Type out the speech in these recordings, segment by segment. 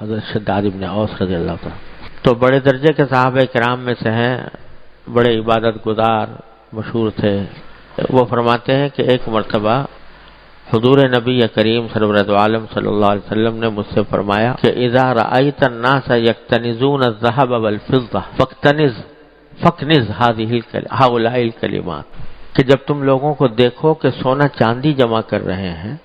حضرت شداد ابن اوس رضی اللہ تعالیٰ تو بڑے درجے کے صحابہ کرام میں سے ہیں، بڑے عبادت گزار مشہور تھے۔ وہ فرماتے ہیں کہ ایک مرتبہ حضور نبی کریم سرورت عالم صلی اللہ علیہ وسلم نے مجھ سے فرمایا کہ اذا رأیت الناس یکتنزون الذهب والفضة فاکنز هؤلاء الکلمات، کہ جب تم لوگوں کو دیکھو کہ سونا چاندی جمع کر رہے ہیں،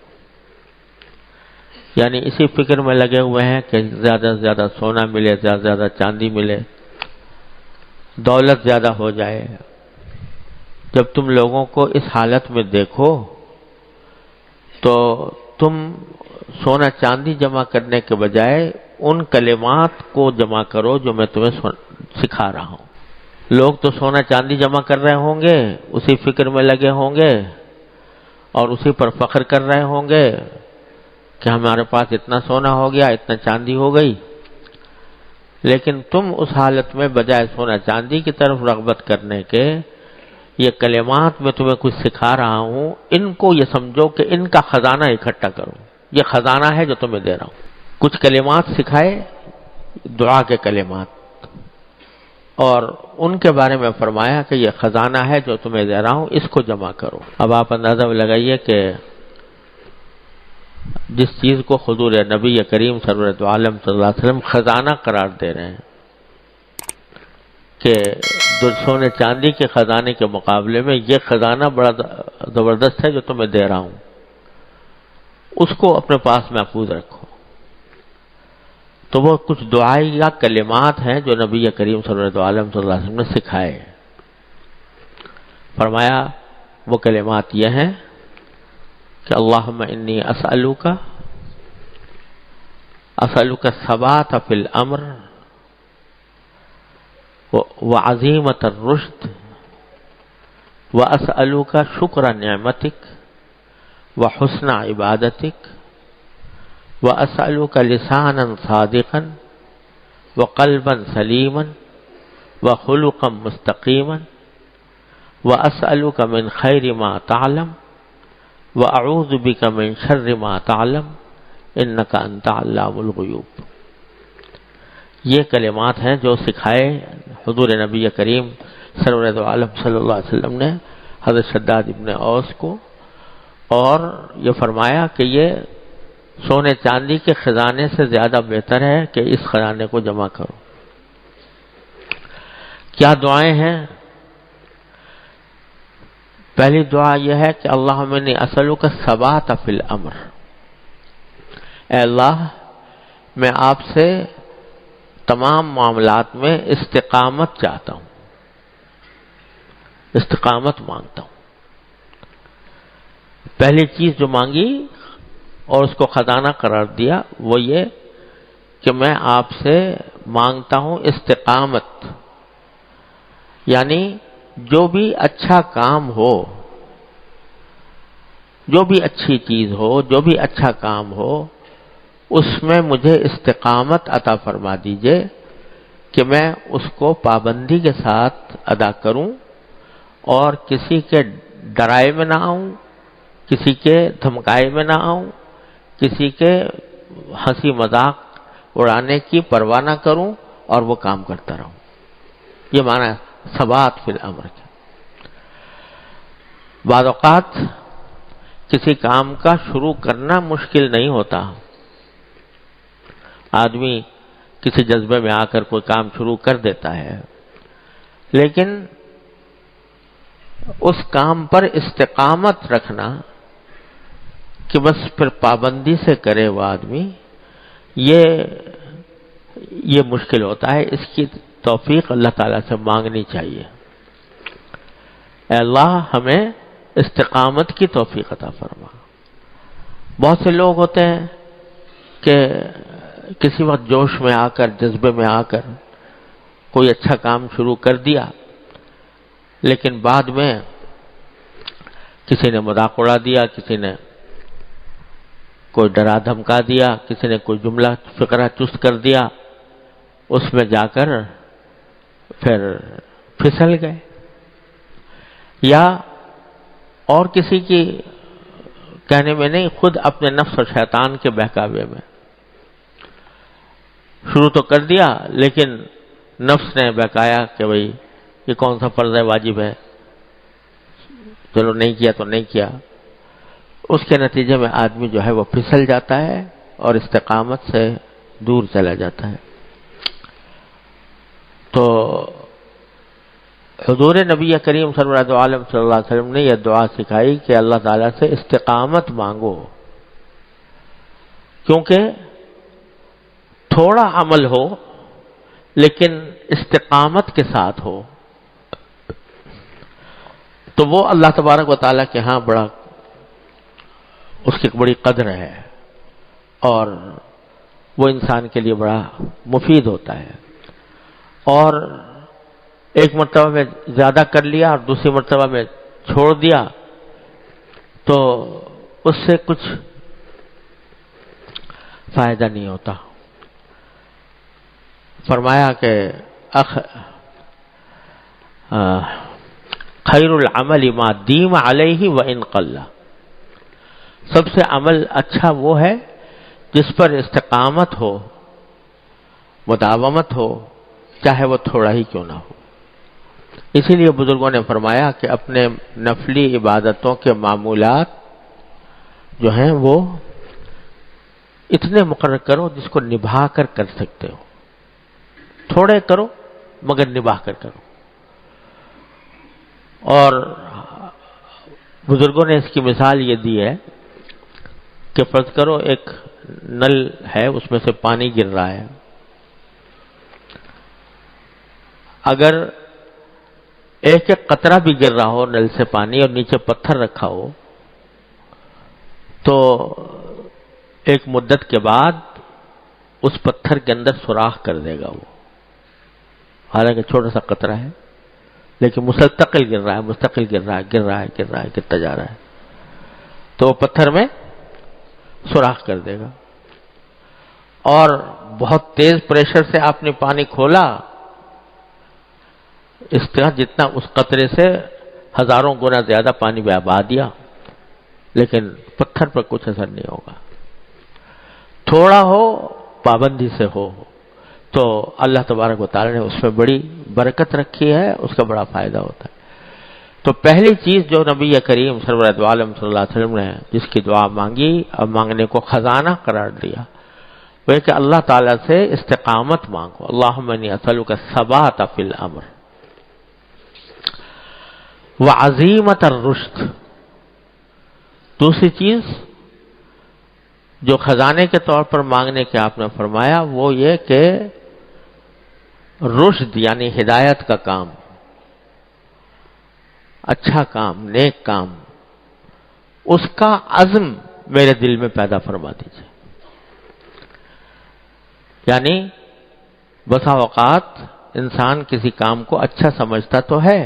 یعنی اسی فکر میں لگے ہوئے ہیں کہ زیادہ سے زیادہ سونا ملے، زیادہ سے زیادہ چاندی ملے، دولت زیادہ ہو جائے، جب تم لوگوں کو اس حالت میں دیکھو تو تم سونا چاندی جمع کرنے کے بجائے ان کلمات کو جمع کرو جو میں تمہیں سکھا رہا ہوں۔ لوگ تو سونا چاندی جمع کر رہے ہوں گے، اسی فکر میں لگے ہوں گے اور اسی پر فخر کر رہے ہوں گے کہ ہمارے پاس اتنا سونا ہو گیا، اتنا چاندی ہو گئی، لیکن تم اس حالت میں بجائے سونا چاندی کی طرف رغبت کرنے کے، یہ کلمات میں تمہیں کچھ سکھا رہا ہوں، ان کو یہ سمجھو کہ ان کا خزانہ اکٹھا کرو، یہ خزانہ ہے جو تمہیں دے رہا ہوں۔ کچھ کلمات سکھائے، دعا کے کلمات، اور ان کے بارے میں فرمایا کہ یہ خزانہ ہے جو تمہیں دے رہا ہوں، اس کو جمع کرو۔ اب آپ اندازہ لگائیے کہ جس چیز کو حضور نبی کریم سرورت عالم صلی اللہ علیہ وسلم خزانہ قرار دے رہے ہیں کہ سونے چاندی کے خزانے کے مقابلے میں یہ خزانہ بڑا زبردست ہے جو تمہیں دے رہا ہوں، اس کو اپنے پاس محفوظ رکھو۔ تو وہ کچھ دعائی یا کلمات ہیں جو نبی کریم صلی اللہ علیہ وسلم نے سکھائے۔ فرمایا وہ کلمات یہ ہیں کہ اللہم انی اسألوک الثبات فی الامر وعزیمت الرشد واسألوک شکر نعمتک وحسن عبادتک واسألوک لسانا صادقا وقلبا سلیما وخلقا مستقیما واسألوک من خیر ما تعلم وَأَعُوذُ بِكَ مِن شَرِّ مَا تَعْلَمُ إِنَّكَ أَنْتَ عَلَّامُ الْغُيُوبِ۔ یہ کلمات ہیں جو سکھائے حضور نبی کریم سرورت عالم صلی اللہ علیہ وسلم نے حضرت شداد ابن اوس کو، اور یہ فرمایا کہ یہ سونے چاندی کے خزانے سے زیادہ بہتر ہے کہ اس خزانے کو جمع کرو۔ کیا دعائیں ہیں؟ پہلی دعا یہ ہے کہ اللہم انی اسألوک الثبات فی الامر، اے اللہ میں آپ سے تمام معاملات میں استقامت چاہتا ہوں، استقامت مانگتا ہوں۔ پہلی چیز جو مانگی اور اس کو خزانہ قرار دیا وہ یہ کہ میں آپ سے مانگتا ہوں استقامت، یعنی جو بھی اچھا کام ہو، جو بھی اچھی چیز ہو، جو بھی اچھا کام ہو، اس میں مجھے استقامت عطا فرما دیجئے کہ میں اس کو پابندی کے ساتھ ادا کروں اور کسی کے ڈرائے میں نہ آؤں، کسی کے دھمکائے میں نہ آؤں، کسی کے ہنسی مذاق اڑانے کی پرواہ نہ کروں اور وہ کام کرتا رہوں۔ یہ معنی ہے ثبات فی الامر کے۔ بعض اوقات کسی کام کا شروع کرنا مشکل نہیں ہوتا، آدمی کسی جذبے میں آ کر کوئی کام شروع کر دیتا ہے، لیکن اس کام پر استقامت رکھنا کہ بس پھر پابندی سے کرے وہ آدمی، یہ مشکل ہوتا ہے۔ اس کی توفیق اللہ تعالیٰ سے مانگنی چاہیے، اے اللہ ہمیں استقامت کی توفیق عطا فرما۔ بہت سے لوگ ہوتے ہیں کہ کسی وقت جوش میں آ کر، جذبے میں آ کر کوئی اچھا کام شروع کر دیا، لیکن بعد میں کسی نے مذاق اڑا دیا، کسی نے کوئی ڈرا دھمکا دیا، کسی نے کوئی جملہ فقرہ چست کر دیا، اس میں جا کر پھر پھسل گئے، یا اور کسی کی کہنے میں نہیں، خود اپنے نفس اور شیطان کے بہکاوے میں شروع تو کر دیا لیکن نفس نے بہکایا کہ بھئی یہ کون سا فرض ہے، واجب ہے، چلو نہیں کیا تو نہیں کیا. اس کے نتیجے میں آدمی جو ہے وہ پھسل جاتا ہے اور استقامت سے دور چلا جاتا ہے. تو حضور نبی کریم سرورت عالم صلی اللہ علیہ وسلم نے یہ دعا سکھائی کہ اللہ تعالیٰ سے استقامت مانگو، کیونکہ تھوڑا عمل ہو لیکن استقامت کے ساتھ ہو تو وہ اللہ تبارک و تعالیٰ کے ہاں بڑا اس کی بڑی قدر ہے اور وہ انسان کے لیے بڑا مفید ہوتا ہے. اور ایک مرتبہ میں زیادہ کر لیا اور دوسری مرتبہ میں چھوڑ دیا تو اس سے کچھ فائدہ نہیں ہوتا. فرمایا کہ خیر العمل ما دیم علیہ وان قل، سب سے عمل اچھا وہ ہے جس پر استقامت ہو، مداومت ہو، چاہے وہ تھوڑا ہی کیوں نہ ہو. اسی لیے بزرگوں نے فرمایا کہ اپنے نفلی عبادتوں کے معمولات جو ہیں وہ اتنے مقرر کرو جس کو نبھا کر سکتے ہو. تھوڑے کرو مگر نبھا کر کرو. اور بزرگوں نے اس کی مثال یہ دی ہے کہ فرض کرو ایک نل ہے، اس میں سے پانی گر رہا ہے. اگر ایک ایک قطرہ بھی گر رہا ہو نل سے پانی اور نیچے پتھر رکھا ہو تو ایک مدت کے بعد اس پتھر کے اندر سوراخ کر دے گا وہ، حالانکہ چھوٹا سا قطرہ ہے لیکن مستقل گر رہا ہے، گرتا جا رہا ہے تو وہ پتھر میں سوراخ کر دے گا. اور بہت تیز پریشر سے آپ نے پانی کھولا، اس طرح جتنا اس قطرے سے ہزاروں گنا زیادہ پانی بہا دیا لیکن پتھر پر کچھ اثر نہیں ہوگا. تھوڑا ہو، پابندی سے ہو تو اللہ تبارک و تعالی نے اس میں بڑی برکت رکھی ہے، اس کا بڑا فائدہ ہوتا ہے. تو پہلی چیز جو نبی کریم سرورت عالم صلی اللہ علیہ وسلم نے جس کی دعا مانگی اور مانگنے کو خزانہ قرار دیا وہ ہے کہ اللہ تعالیٰ سے استقامت مانگو. اللہم انی اسألک الثبات فی الامر وعزیمت الرشد. دوسری چیز جو خزانے کے طور پر مانگنے کے آپ نے فرمایا وہ یہ کہ رشد یعنی ہدایت کا کام، اچھا کام، نیک کام، اس کا عزم میرے دل میں پیدا فرما دیجیے. یعنی بسا اوقات انسان کسی کام کو اچھا سمجھتا تو ہے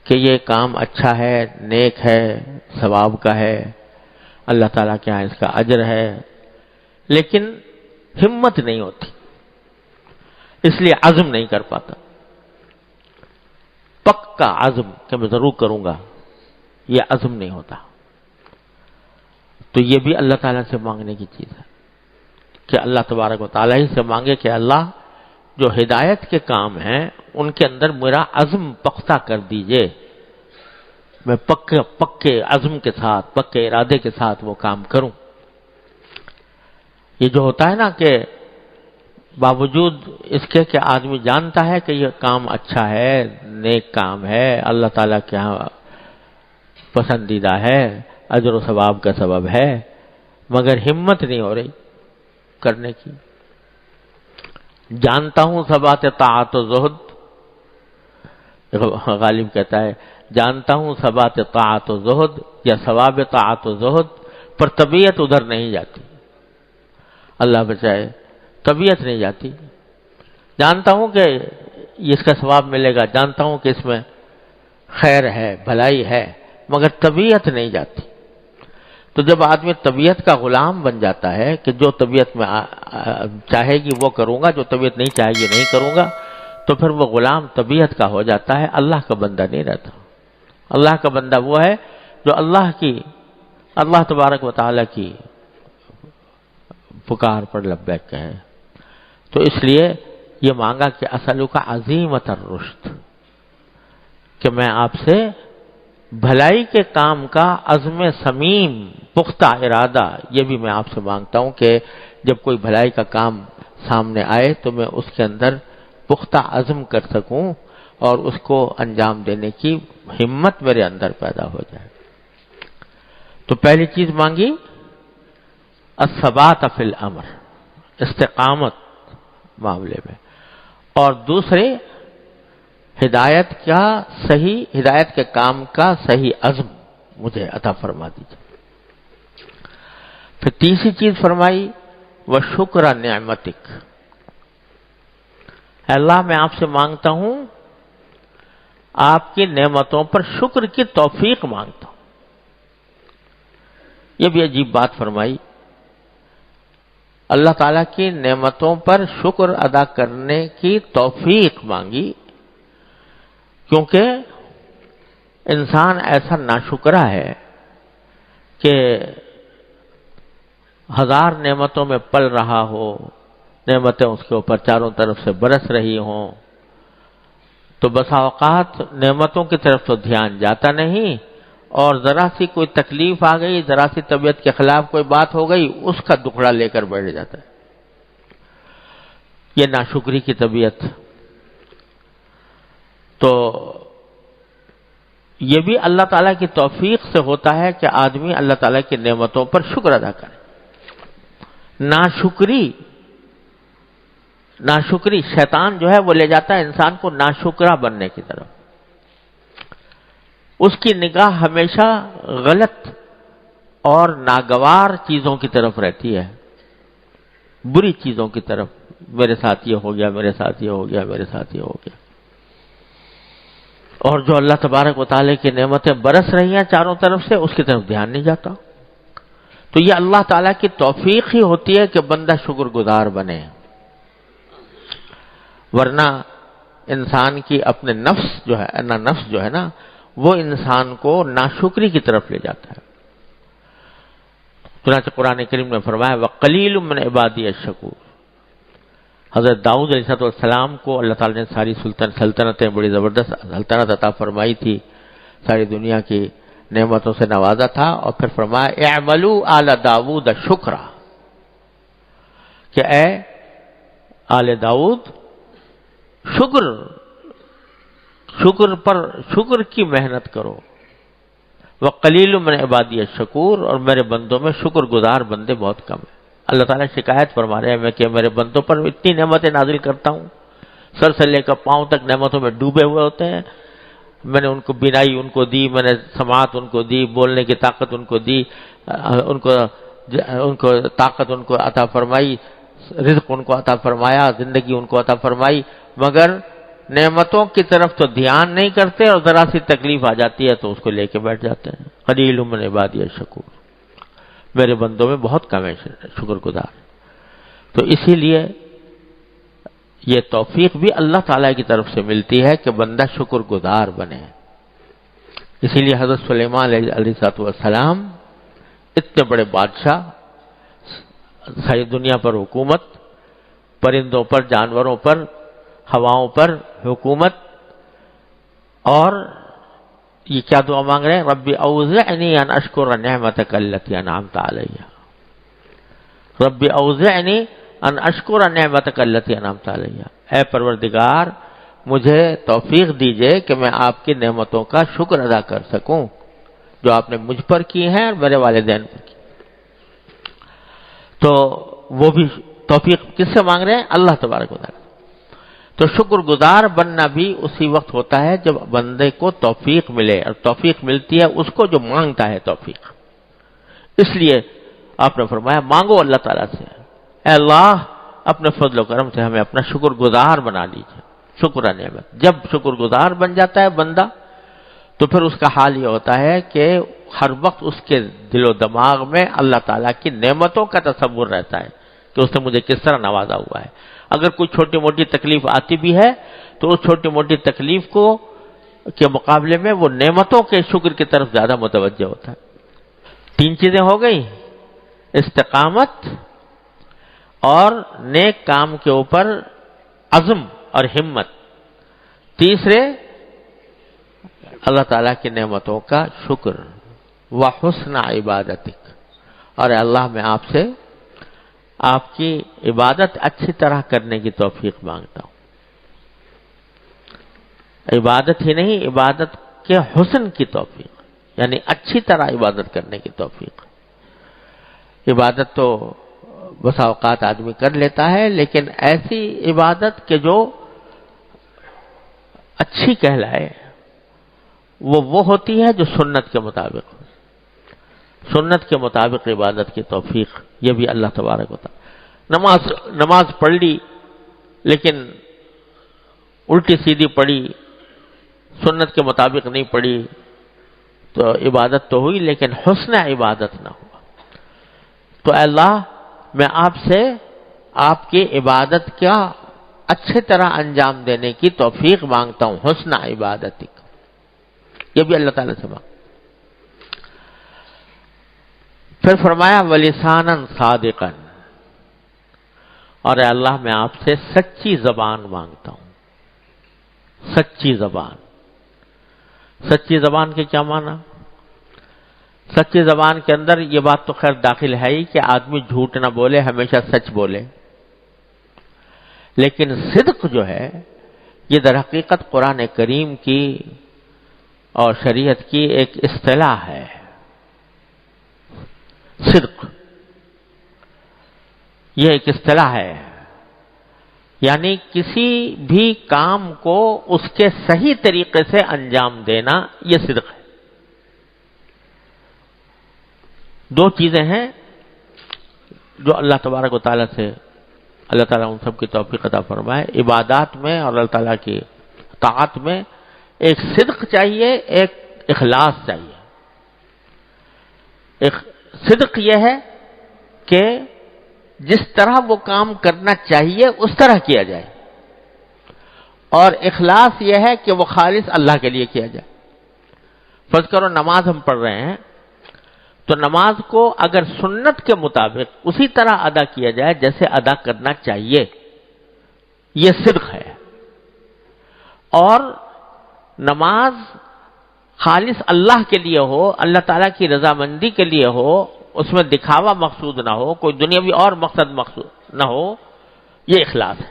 کہ یہ کام اچھا ہے، نیک ہے، ثواب کا ہے، اللہ تعالیٰ کے یہاں اس کا اجر ہے، لیکن ہمت نہیں ہوتی، اس لیے عزم نہیں کر پاتا. پکا عزم کہ میں ضرور کروں گا، یہ عزم نہیں ہوتا. تو یہ بھی اللہ تعالیٰ سے مانگنے کی چیز ہے کہ اللہ تبارک و تعالیٰ ہی سے مانگے کہ اللہ جو ہدایت کے کام ہیں ان کے اندر میرا عزم پختہ کر دیجئے، میں پکے عزم کے ساتھ، پکے ارادے کے ساتھ وہ کام کروں. یہ جو ہوتا ہے نا کہ باوجود اس کے کہ آدمی جانتا ہے کہ یہ کام اچھا ہے، نیک کام ہے، اللہ تعالیٰ کے یہاں پسندیدہ ہے، اجر و ثواب کا سبب ہے، مگر ہمت نہیں ہو رہی کرنے کی. جانتا ہوں ثبات طاعت و زہد، غالب کہتا ہے جانتا ہوں ثبات طاعت و زہد یا ثواب طاعت و زہد، پر طبیعت ادھر نہیں جاتی. اللہ بچائے، طبیعت نہیں جاتی. جانتا ہوں کہ اس کا ثواب ملے گا، جانتا ہوں کہ اس میں خیر ہے، بھلائی ہے، مگر طبیعت نہیں جاتی. تو جب آدمی طبیعت کا غلام بن جاتا ہے کہ جو طبیعت میں چاہے گی وہ کروں گا، جو طبیعت نہیں چاہے گی نہیں کروں گا، تو پھر وہ غلام طبیعت کا ہو جاتا ہے، اللہ کا بندہ نہیں رہتا. اللہ کا بندہ وہ ہے جو اللہ تبارک و تعالیٰ کی پکار پر لبیک کہے، تو اس لیے یہ مانگا کہ اسألک عزیمۃ الرشد، کہ میں آپ سے بھلائی کے کام کا عزم صمیم، پختہ ارادہ، یہ بھی میں آپ سے مانگتا ہوں کہ جب کوئی بھلائی کا کام سامنے آئے تو میں اس کے اندر پختہ عزم کر سکوں اور اس کو انجام دینے کی ہمت میرے اندر پیدا ہو جائے۔ تو پہلی چیز مانگی الثبات فی الامر، استقامت معاملے میں، اور دوسرے ہدایت کے کام کا صحیح عزم مجھے عطا فرما دیجیے۔ پھر تیسری چیز فرمائی وشکر نعمتک، اے اللہ میں آپ سے مانگتا ہوں، آپ کی نعمتوں پر شکر کی توفیق مانگتا ہوں۔ یہ بھی عجیب بات فرمائی، اللہ تعالیٰ کی نعمتوں پر شکر ادا کرنے کی توفیق مانگی، کیونکہ انسان ایسا ناشکرا ہے کہ ہزار نعمتوں میں پل رہا ہو، نعمتیں اس کے اوپر چاروں طرف سے برس رہی ہوں، تو بسا اوقات نعمتوں کی طرف تو دھیان جاتا نہیں، اور ذرا سی کوئی تکلیف آ گئی، ذرا سی طبیعت کے خلاف کوئی بات ہو گئی، اس کا دکھڑا لے کر بیٹھ جاتا ہے۔ یہ ناشکری کی طبیعت۔ تو یہ بھی اللہ تعالیٰ کی توفیق سے ہوتا ہے کہ آدمی اللہ تعالیٰ کی نعمتوں پر شکر ادا کرے۔ ناشکری شیطان جو ہے وہ لے جاتا ہے انسان کو ناشکرا بننے کی طرف۔ اس کی نگاہ ہمیشہ غلط اور ناگوار چیزوں کی طرف رہتی ہے، بری چیزوں کی طرف، میرے ساتھ یہ ہو گیا، میرے ساتھ یہ ہو گیا، میرے ساتھ یہ ہو گیا۔ اور جو اللہ تبارک و تعالیٰ کی نعمتیں برس رہی ہیں چاروں طرف سے، اس کی طرف دھیان نہیں جاتا۔ تو یہ اللہ تعالیٰ کی توفیق ہی ہوتی ہے کہ بندہ شکر گزار بنے، ورنہ انسان کی اپنے نفس جو ہے نا وہ انسان کو ناشکری کی طرف لے جاتا ہے۔ چنانچہ قرآن کریم نے فرمایا وَقَلِيلٌ مِّنْ عِبَادِيَ الشَّكُورُ، حضرت داؤد علیہ السلام کو اللہ تعالیٰ نے ساری سلطنتیں، بڑی زبردست سلطنت عطا فرمائی تھی، ساری دنیا کی نعمتوں سے نوازا تھا، اور پھر فرمایا اعملوا آل داؤد شکرا، کہ اے آل داؤد شکر کی محنت کرو۔ وَقَلِيلٌ مِّنْ عِبَادِيَ الشَّكُورُ، اور میرے بندوں میں شکر گزار بندے بہت کم ہیں۔ اللہ تعالیٰ شکایت فرما رہے ہیں میں کہ میرے بندوں پر اتنی نعمتیں نازل کرتا ہوں، سر سے لے کر پاؤں تک نعمتوں میں ڈوبے ہوئے ہوتے ہیں، میں نے ان کو بینائی ان کو دی، میں نے سماعت ان کو دی، بولنے کی طاقت ان کو دی، ان کو طاقت ان کو عطا فرمائی، رزق ان کو عطا فرمایا، زندگی ان کو عطا فرمائی، مگر نعمتوں کی طرف تو دھیان نہیں کرتے، اور ذرا سی تکلیف آ جاتی ہے تو اس کو لے کے بیٹھ جاتے ہیں۔ قلیل من عبادی الشکور، میرے بندوں میں بہت کم ہے شکر گزار۔ تو اسی لیے یہ توفیق بھی اللہ تعالیٰ کی طرف سے ملتی ہے کہ بندہ شکر گزار بنے۔ اسی لیے حضرت سلیمان علیہ السلام اتنے بڑے بادشاہ، ساری دنیا پر حکومت، پرندوں پر، جانوروں پر، ہواؤں پر حکومت، اور یہ کیا دعا مانگ رہے ہیں؟ رب اوزعنی ان اشکر نعمتک التی انعمت علی، رب اوزعنی ان اشکر نعمتک التی انعمت علی، اے پروردگار مجھے توفیق دیجئے کہ میں آپ کی نعمتوں کا شکر ادا کر سکوں جو آپ نے مجھ پر کی ہیں اور میرے والدین پر کی۔ تو وہ بھی توفیق کس سے مانگ رہے ہیں؟ اللہ تبارک و تعالی۔ تو شکر گزار بننا بھی اسی وقت ہوتا ہے جب بندے کو توفیق ملے، اور توفیق ملتی ہے اس کو جو مانگتا ہے توفیق۔ اس لیے آپ نے فرمایا مانگو اللہ تعالیٰ سے، اے اللہ اپنے فضل و کرم سے ہمیں اپنا شکر گزار بنا لیجیے۔ شکر نعمت، جب شکر گزار بن جاتا ہے بندہ تو پھر اس کا حال یہ ہوتا ہے کہ ہر وقت اس کے دل و دماغ میں اللہ تعالیٰ کی نعمتوں کا تصور رہتا ہے کہ اس نے مجھے کس طرح نوازا ہوا ہے۔ اگر کوئی چھوٹی موٹی تکلیف آتی بھی ہے تو اس چھوٹی موٹی تکلیف کے مقابلے میں وہ نعمتوں کے شکر کی طرف زیادہ متوجہ ہوتا ہے۔ 3 چیزیں ہو گئی، استقامت اور نیک کام کے اوپر عزم اور ہمت. تیسرے اللہ تعالیٰ کی نعمتوں کا شکر. وحسن عبادتک، اور اللہ میں آپ سے آپ کی عبادت اچھی طرح کرنے کی توفیق مانگتا ہوں. عبادت ہی نہیں، عبادت کے حسن کی توفیق، یعنی اچھی طرح عبادت کرنے کی توفیق. عبادت تو بسا اوقات آدمی کر لیتا ہے، لیکن ایسی عبادت کہ جو اچھی کہلائے وہ ہوتی ہے جو سنت کے مطابق ہو. سنت کے مطابق عبادت کی توفیق یہ بھی اللہ تبارک و تعالی. نماز پڑھ لی لیکن الٹی سیدھی پڑھی، سنت کے مطابق نہیں پڑھی، تو عبادت تو ہوئی لیکن حسن عبادت نہ ہوا. تو اے اللہ میں آپ سے آپ کی عبادت کا اچھے طرح انجام دینے کی توفیق مانگتا ہوں. حسن عبادتک، یہ بھی اللہ تعالیٰ سے مانگ. پھر فرمایا وَلِسَانًا صَادِقًا، اور اے اللہ میں آپ سے سچی زبان مانگتا ہوں. سچی زبان. سچی زبان کے کیا معنی؟ سچی زبان کے اندر یہ بات تو خیر داخل ہے ہی کہ آدمی جھوٹ نہ بولے، ہمیشہ سچ بولے. لیکن صدق جو ہے یہ در حقیقت قرآن کریم کی اور شریعت کی ایک اصطلاح ہے. صدق یہ ایک اصطلاح ہے، یعنی کسی بھی کام کو اس کے صحیح طریقے سے انجام دینا، یہ صدق ہے. دو چیزیں ہیں جو اللہ تبارک و تعالیٰ سے اللہ تعالیٰ ان سب کی توفیق عطا فرمائے. عبادات میں اور اللہ تعالیٰ کی طاعت میں ایک صدق چاہیے، ایک اخلاص چاہیے. ایک صدق یہ ہے کہ جس طرح وہ کام کرنا چاہیے اس طرح کیا جائے، اور اخلاص یہ ہے کہ وہ خالص اللہ کے لیے کیا جائے. فرض کرو نماز ہم پڑھ رہے ہیں تو نماز کو اگر سنت کے مطابق اسی طرح ادا کیا جائے جیسے ادا کرنا چاہیے، یہ صدق ہے. اور نماز خالص اللہ کے لیے ہو، اللہ تعالیٰ کی رضامندی کے لیے ہو، اس میں دکھاوا مقصود نہ ہو، کوئی دنیاوی اور مقصد مقصود نہ ہو، یہ اخلاص ہے.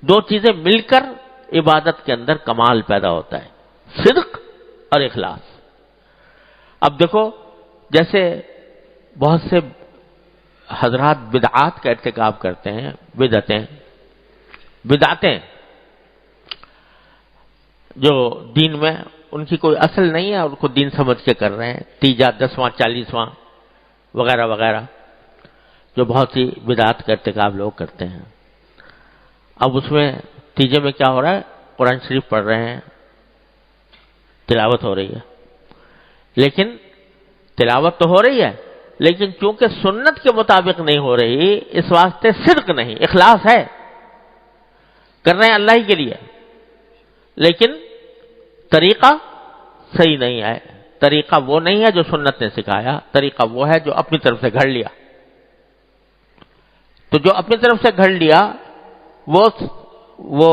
دو چیزیں مل کر عبادت کے اندر کمال پیدا ہوتا ہے، صدق اور اخلاص. اب دیکھو جیسے بہت سے حضرات بدعات کا ارتکاب کرتے ہیں، بدعتیں جو دین میں ان کی کوئی اصل نہیں ہے اور ان کو دین سمجھ کے کر رہے ہیں، تیجا 10واں 40واں وغیرہ وغیرہ، جو بہت سی بدعات کا ارتکاب لوگ کرتے ہیں. اب اس میں تیجے میں کیا ہو رہا ہے؟ قرآن شریف پڑھ رہے ہیں، تلاوت ہو رہی ہے، لیکن تلاوت تو ہو رہی ہے لیکن چونکہ سنت کے مطابق نہیں ہو رہی، اس واسطے صدق نہیں، اخلاص ہے، کر رہے ہیں اللہ ہی کے لیے، لیکن طریقہ صحیح نہیں ہے. طریقہ وہ نہیں ہے جو سنت نے سکھایا، طریقہ وہ ہے جو اپنی طرف سے گھڑ لیا. تو جو اپنی طرف سے گھڑ لیا وہ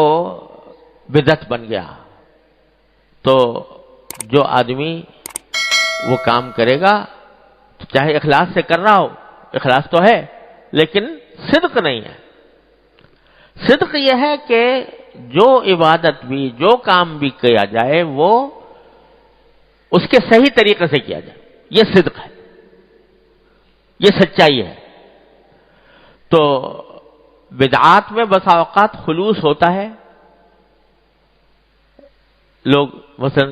بدعت بن گیا. تو جو آدمی وہ کام کرے گا تو چاہے اخلاص سے کر رہا ہو، اخلاص تو ہے لیکن صدق نہیں ہے. صدق یہ ہے کہ جو عبادت بھی، جو کام بھی کیا جائے وہ اس کے صحیح طریقے سے کیا جائے، یہ صدق ہے، یہ سچائی ہے. تو بدعات میں بسا اوقات خلوص ہوتا ہے. لوگ مثلا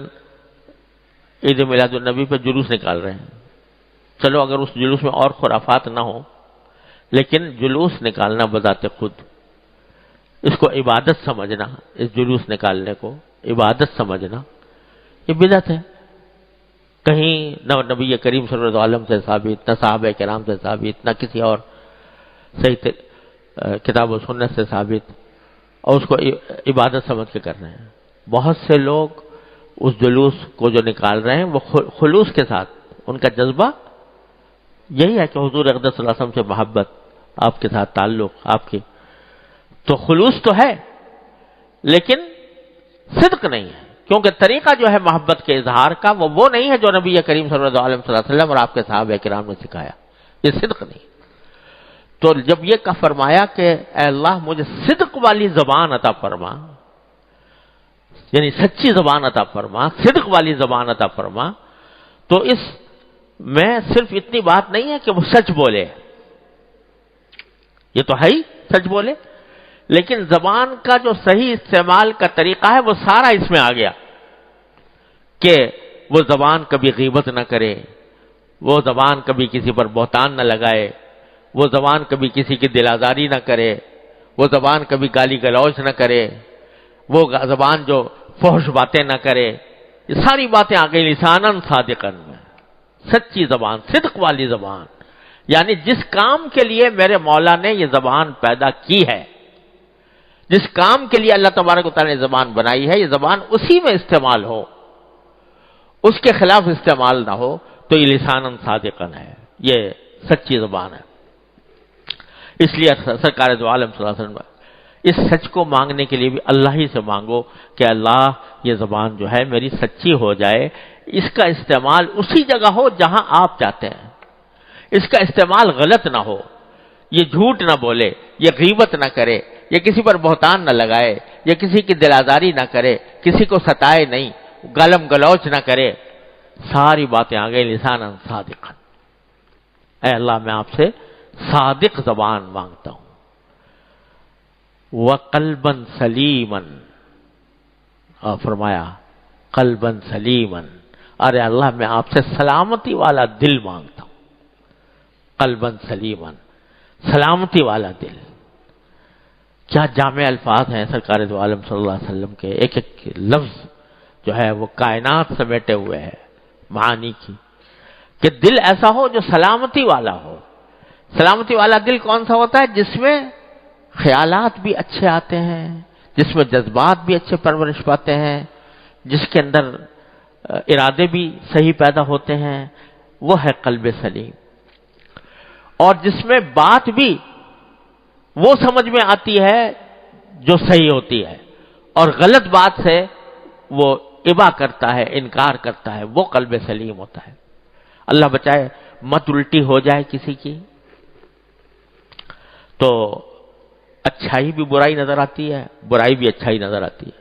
عید میلاد النبی پہ جلوس نکال رہے ہیں، چلو اگر اس جلوس میں اور خرافات نہ ہو، لیکن جلوس نکالنا بذات خود، اس کو عبادت سمجھنا، اس جلوس نکالنے کو عبادت سمجھنا، یہ بدعت ہے. کہیں نہ نبی کریم صلی اللہ علیہ وسلم سے ثابت، نہ صحابہ کرام سے ثابت، نہ کسی اور صحیح کتاب و سنت سے ثابت، اور اس کو عبادت سمجھ کے کر رہے ہیں. بہت سے لوگ اس جلوس کو جو نکال رہے ہیں وہ خلوص کے ساتھ، ان کا جذبہ یہی ہے کہ حضور اقدس صلی اللہ علیہ وسلم سے محبت آپ کے ساتھ تعلق، آپ کی تو خلوص تو ہے لیکن صدق نہیں ہے، کیونکہ طریقہ جو ہے محبت کے اظہار کا وہ نہیں ہے جو نبی کریم صلی اللہ علیہ وسلم اور آپ کے صحابہ کرام نے سکھایا، یہ صدق نہیں۔ تو جب یہ کہا فرمایا کہ اے اللہ مجھے صدق والی زبان عطا فرما، یعنی سچی زبان عطا فرما، صدق والی زبان عطا فرما، تو اس میں صرف اتنی بات نہیں ہے کہ وہ سچ بولے، یہ تو ہے ہی سچ بولے، لیکن زبان کا جو صحیح استعمال کا طریقہ ہے وہ سارا اس میں آ گیا کہ وہ زبان کبھی غیبت نہ کرے، وہ زبان کبھی کسی پر بہتان نہ لگائے، وہ زبان کبھی کسی کی دل آزاری نہ کرے، وہ زبان کبھی گالی گلوچ نہ کرے، وہ زبان جو فحش باتیں نہ کرے، یہ ساری باتیں آ گئی لساناً صادقاً میں، سچی زبان، صدق والی زبان، یعنی جس کام کے لیے میرے مولا نے یہ زبان پیدا کی ہے، جس کام کے لیے اللہ تبارک و تعالی نے زبان بنائی ہے، یہ زبان اسی میں استعمال ہو، اس کے خلاف استعمال نہ ہو، تو یہ لساناً صادقاً ہے، یہ سچی زبان ہے۔ اس لیے سرکار دو عالم صلی اللہ علیہ وسلم اس سچ کو مانگنے کے لیے بھی اللہ ہی سے مانگو کہ اللہ یہ زبان جو ہے میری سچی ہو جائے، اس کا استعمال اسی جگہ ہو جہاں آپ چاہتے ہیں، اس کا استعمال غلط نہ ہو، یہ جھوٹ نہ بولے، یہ غیبت نہ کرے، یہ کسی پر بہتان نہ لگائے، یہ کسی کی دل آزاری نہ کرے، کسی کو ستائے نہیں، گالم گلوچ نہ کرے، ساری باتیں آ گئی لساناً صادقاً۔ اے اللہ میں آپ سے صادق زبان مانگتا ہوں، وَقَلْبًا سَلِيمًا، اور فرمایا قلبًا سلیمًا، ارے اللہ میں آپ سے سلامتی والا دل مانگتا ہوں، قلبًا سلیمًا، سلامتی والا دل۔ کیا جامع الفاظ ہیں سرکار دو عالم صلی اللہ علیہ وسلم کے، ایک ایک لفظ جو ہے وہ کائنات سمیٹے ہوئے ہے معانی کی، کہ دل ایسا ہو جو سلامتی والا ہو۔ سلامتی والا دل کون سا ہوتا ہے؟ جس میں خیالات بھی اچھے آتے ہیں، جس میں جذبات بھی اچھے پرورش پاتے ہیں، جس کے اندر ارادے بھی صحیح پیدا ہوتے ہیں، وہ ہے قلب سلیم۔ اور جس میں بات بھی وہ سمجھ میں آتی ہے جو صحیح ہوتی ہے، اور غلط بات سے وہ ابا کرتا ہے، انکار کرتا ہے، وہ قلب سلیم ہوتا ہے۔ اللہ بچائے مت الٹی ہو جائے کسی کی، تو اچھائی بھی برائی نظر آتی ہے، برائی بھی اچھائی نظر آتی ہے۔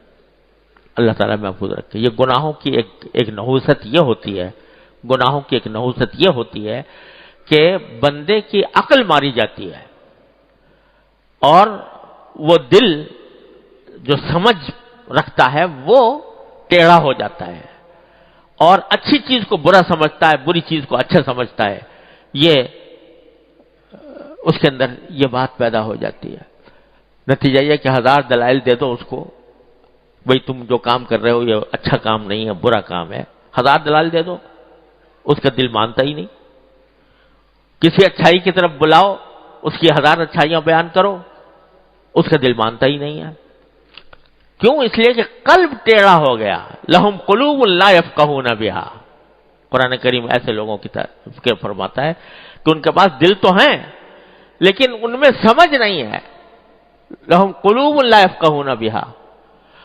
اللہ تعالیٰ محفوظ رکھے۔ یہ گناہوں کی ایک نحوست یہ ہوتی ہے، گناہوں کی ایک نحوست یہ ہوتی ہے کہ بندے کی عقل ماری جاتی ہے، اور وہ دل جو سمجھ رکھتا ہے وہ ٹیڑھا ہو جاتا ہے، اور اچھی چیز کو برا سمجھتا ہے، بری چیز کو اچھا سمجھتا ہے، یہ اس کے اندر یہ بات پیدا ہو جاتی ہے۔ نتیجہ یہ کہ 1000 دلائل دے دو اس کو، بھئی تم جو کام کر رہے ہو یہ اچھا کام نہیں ہے، برا کام ہے، 1000 دلائل دے دو، اس کا دل مانتا ہی نہیں۔ کسی اچھائی کی طرف بلاؤ، اس کی 1000 اچھائیاں بیان کرو، اس کا دل مانتا ہی نہیں ہے۔ کیوں؟ اس لیے کہ قلب ٹیڑھا ہو گیا۔ لہم قلوب لا یفقہون بہا، قرآن کریم ایسے لوگوں کی طرف فرماتا ہے کہ ان کے پاس دل تو ہیں لیکن ان میں سمجھ نہیں ہے۔ لہم قلوب لا یفقہون بہا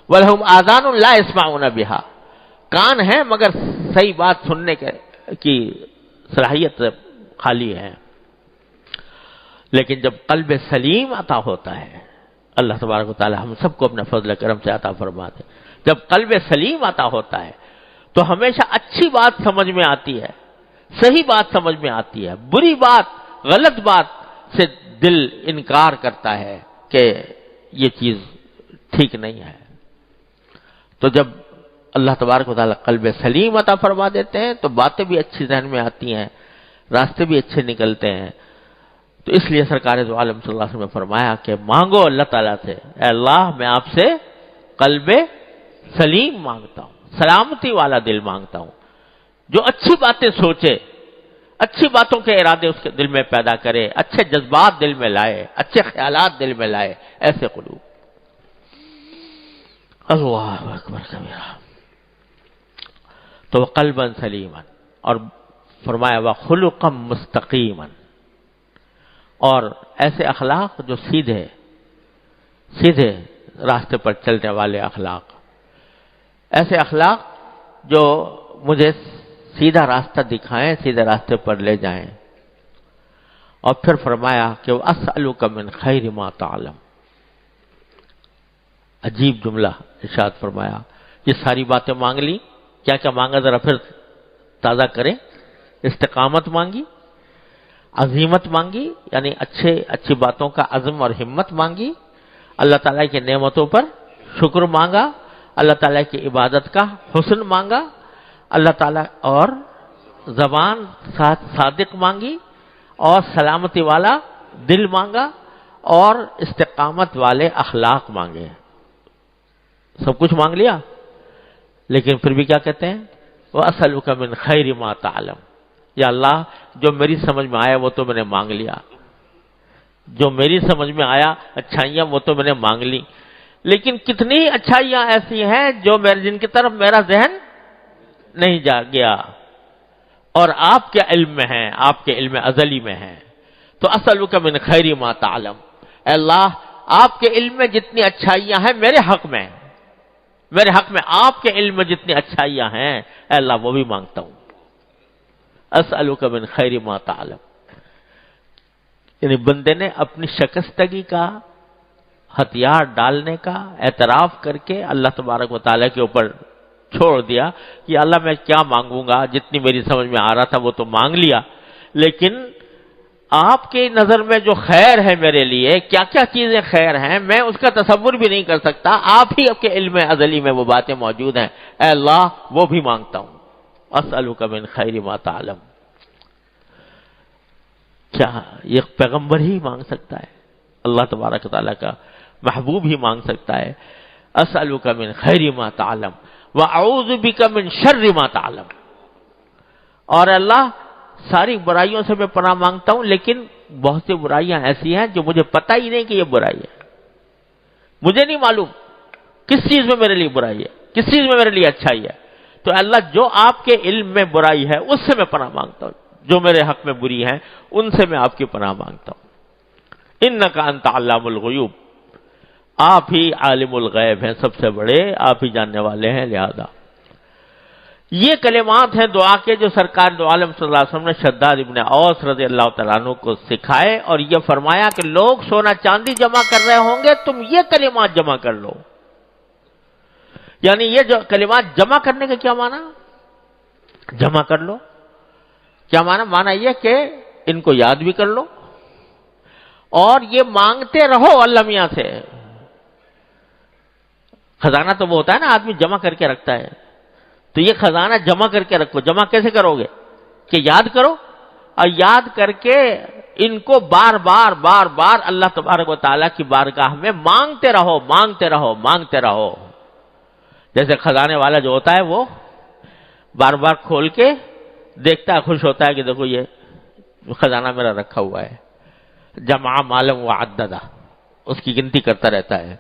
ولہم آذان لا یسمعون بہا، کان ہیں مگر صحیح بات سننے کی صلاحیت خالی ہے۔ لیکن جب قلب سلیم عطا ہوتا ہے، اللہ تبارک و تعالی ہم سب کو اپنے فضل کرم سے عطا فرما دے، جب قلب سلیم عطا ہوتا ہے تو ہمیشہ اچھی بات سمجھ میں آتی ہے، صحیح بات سمجھ میں آتی ہے، بری بات، غلط بات سے دل انکار کرتا ہے کہ یہ چیز ٹھیک نہیں ہے۔ تو جب اللہ تبارک و تعالی قلب سلیم عطا فرما دیتے ہیں تو باتیں بھی اچھی ذہن میں آتی ہیں، راستے بھی اچھے نکلتے ہیں۔ تو اس لیے سرکار دو عالم صلی اللہ علیہ وسلم نے فرمایا کہ مانگو اللہ تعالیٰ سے، اے اللہ میں آپ سے قلب سلیم مانگتا ہوں، سلامتی والا دل مانگتا ہوں، جو اچھی باتیں سوچے، اچھی باتوں کے ارادے اس کے دل میں پیدا کرے، اچھے جذبات دل میں لائے، اچھے خیالات دل میں لائے، ایسے قلوب۔ اللہ اکبر کبیرہ۔ تو قلبا سلیما، اور فرمایا وخلقا مستقیما، اور ایسے اخلاق جو سیدھے راستے پر چلنے والے اخلاق، ایسے اخلاق جو مجھے سیدھا راستہ دکھائیں، سیدھے راستے پر لے جائیں۔ اور پھر فرمایا کہ وَأَسْأَلُكَ مِنْ خَيْرِ مَا تَعْلَمُ۔ عجیب جملہ ارشاد فرمایا، یہ ساری باتیں مانگ لی، کیا کیا مانگا ذرا پھر تازہ کریں۔ استقامت مانگی، عزیمت مانگی، یعنی اچھی باتوں کا عزم اور ہمت مانگی، اللہ تعالیٰ کی نعمتوں پر شکر مانگا، اللہ تعالیٰ کی عبادت کا حسن مانگا، اللہ تعالیٰ اور زبان صادق مانگی، اور سلامتی والا دل مانگا، اور استقامت والے اخلاق مانگے۔ سب کچھ مانگ لیا، لیکن پھر بھی کیا کہتے ہیں؟ وَأَسْأَلُكَ مِنْ خَيْرِ مَا تَعْلَمُ۔ یا اللہ جو میری سمجھ میں آیا وہ تو میں نے مانگ لیا، جو میری سمجھ میں آیا اچھائیاں وہ تو میں نے مانگ لی، لیکن کتنی اچھائیاں ایسی ہیں جن کی طرف میرا ذہن نہیں جا گیا اور آپ کے علم میں ہیں، آپ کے علم ازلی میں ہیں۔ تو اسألک من خیر ما تعلم، اے اللہ آپ کے علم میں جتنی اچھائیاں ہیں میرے حق میں آپ کے علم میں جتنی اچھائیاں ہیں اے اللہ وہ بھی مانگتا ہوں۔ اسألک من خیر ما تعلم، یعنی بندے نے اپنی شکستگی کا ہتھیار ڈالنے کا اعتراف کر کے اللہ تبارک و تعالیٰ کے اوپر چھوڑ دیا کہ اللہ میں کیا مانگوں گا، جتنی میری سمجھ میں آ رہا تھا وہ تو مانگ لیا، لیکن آپ کی نظر میں جو خیر ہے میرے لیے، کیا کیا چیزیں خیر ہیں میں اس کا تصور بھی نہیں کر سکتا، آپ ہی آپ کے علم ازلی میں وہ باتیں موجود ہیں، اے اللہ وہ بھی مانگتا ہوں۔ اسألک من خیر ما تعلم، کیا یہ پیغمبر ہی مانگ سکتا ہے؟ اللہ تبارک و تعالیٰ کا محبوب ہی مانگ سکتا ہے۔ اسألک من خیر ما تعلم واعوذ بک من شر ما تعلم، اور اللہ ساری برائیوں سے میں پناہ مانگتا ہوں، لیکن بہت سی برائیاں ایسی ہیں جو مجھے پتہ ہی نہیں کہ یہ برائی ہے، مجھے نہیں معلوم کس چیز میں میرے لیے برائی ہے، کس چیز میں میرے لیے اچھائی ہے، تو اللہ جو آپ کے علم میں برائی ہے اس سے میں پناہ مانگتا ہوں، جو میرے حق میں بری ہیں ان سے میں آپ کی پناہ مانگتا ہوں۔ انک انت علام الغیوب، آپ ہی عالم الغیب ہیں، سب سے بڑے آپ ہی جاننے والے ہیں، لہذا یہ کلمات ہیں دعا کے جو سرکار دو عالم صلی اللہ علیہ وسلم نے شداد ابن اوس رضی اللہ تعالیٰ عنہ کو سکھائے، اور یہ فرمایا کہ لوگ سونا چاندی جمع کر رہے ہوں گے، تم یہ کلمات جمع کر لو۔ یعنی یہ جو کلمات جمع کرنے کا کیا معنی؟ جمع کر لو کیا معنی؟ معنی یہ کہ ان کو یاد بھی کر لو اور یہ مانگتے رہو اللہ میاں سے۔ خزانہ تو وہ ہوتا ہے نا آدمی جمع کر کے رکھتا ہے، تو یہ خزانہ جمع کر کے رکھو۔ جمع کیسے کرو گے؟ کہ یاد کرو، اور یاد کر کے ان کو بار بار اللہ تبارک و تعالیٰ کی بارگاہ میں مانگتے رہو۔ جیسے خزانے والا جو ہوتا ہے وہ بار بار کھول کے دیکھتا ہے، خوش ہوتا ہے کہ دیکھو یہ خزانہ میرا رکھا ہوا ہے، جمع مالم وعددہ، اس کی گنتی کرتا رہتا ہے۔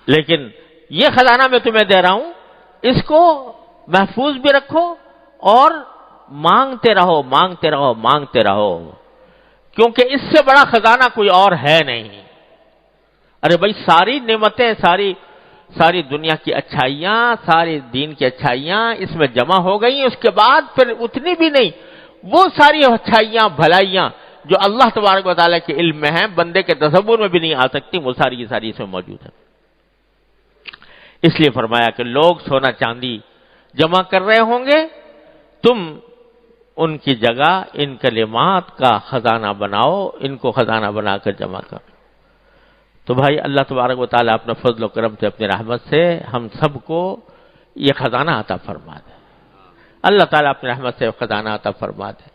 لیکن یہ خزانہ میں تمہیں دے رہا ہوں، اس کو محفوظ بھی رکھو اور مانگتے رہو، کیونکہ اس سے بڑا خزانہ کوئی اور ہے نہیں۔ ارے بھائی ساری نعمتیں، ساری دنیا کی اچھائیاں، ساری دین کی اچھائیاں اس میں جمع ہو گئی، اس کے بعد پھر اتنی بھی نہیں، وہ ساری اچھائیاں بھلائیاں جو اللہ تبارک و تعالیٰ کے علم میں ہیں، بندے کے تصور میں بھی نہیں آ سکتی، وہ ساری کی ساری اس میں موجود ہیں۔ اس لیے فرمایا کہ لوگ سونا چاندی جمع کر رہے ہوں گے، تم ان کی جگہ ان کلمات کا خزانہ بناؤ، ان کو خزانہ بنا کر جمع کرو۔ تو بھائی اللہ تبارک و تعالیٰ اپنے فضل و کرم سے، اپنی رحمت سے ہم سب کو یہ خزانہ عطا فرما دے۔ اللہ تعالیٰ اپنی رحمت سے خزانہ عطا فرما دے،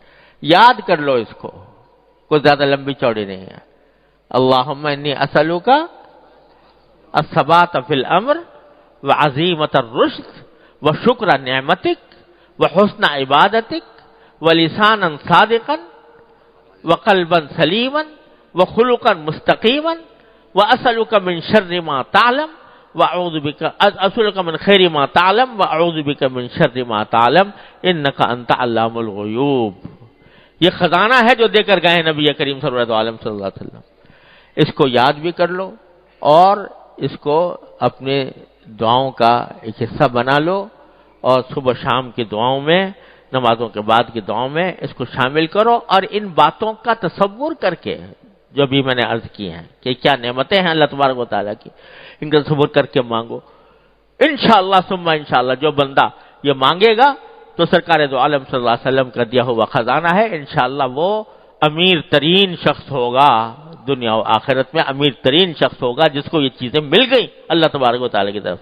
یاد کر لو اس کو، کوئی زیادہ لمبی چوڑی نہیں ہے۔ اللہم انی اسألک الثبات فی الامر وعزیمت الرشد وشکر نعمتک وحسن عبادتک ولسانا صادقا وقلبا سلیما وخلقا مستقیما واسألک من شر ما تعلم واعوذ بک، اسألک من خیر ما تعلم واعوذ بک من شر ما تعلم انک انت علام الغیوب۔ یہ خزانہ ہے جو دے کر گئے نبی کریم صلی اللہ علیہ وسلم. اس کو یاد بھی کر لو اور اس کو اپنے دعاؤں کا ایک حصہ بنا لو، اور صبح شام کی دعاؤں میں، نمازوں کے بعد کی دعاؤں میں اس کو شامل کرو، اور ان باتوں کا تصور کر کے جو بھی میں نے عرض کی ہیں کہ کیا نعمتیں ہیں اللہ تبارک و تعالیٰ کی، ان کا تصور کر کے مانگو. انشاءاللہ ثم انشاءاللہ جو بندہ یہ مانگے گا تو سرکار دو عالم صلی اللہ علیہ وسلم کا دیا ہوا خزانہ ہے، انشاءاللہ وہ امیر ترین شخص ہوگا، دنیا و آخرت میں امیر ترین شخص ہوگا جس کو یہ چیزیں مل گئیں اللہ تبارک و تعالیٰ کی طرف.